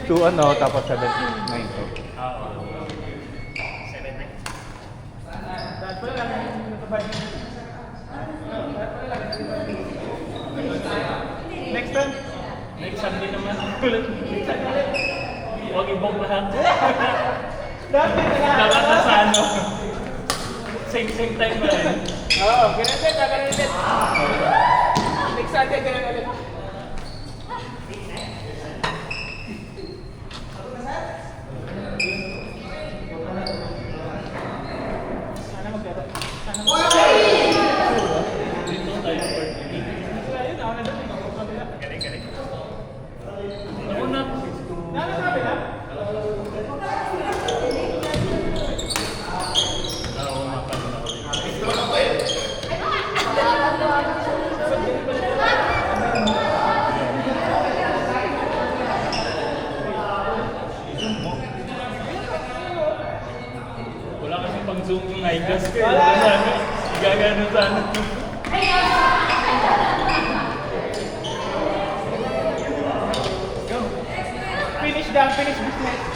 to ano, tapos 7 to 9 to. Next time. Next Sunday naman. Huwag ibog lahat. Dapat na sa ano. Same time ba rin? Oo, ganun din, ganun din. Next Sunday, ganun ulit. Sana magkata. Sana magkata. Dito tayo for Ayun, ako na doon. galing. Ako na. Nakasabi na? Oo, mapanood ako dito. Wala kasi pang zoom yung iGas ko. Wala. Gagano sana. Finish business.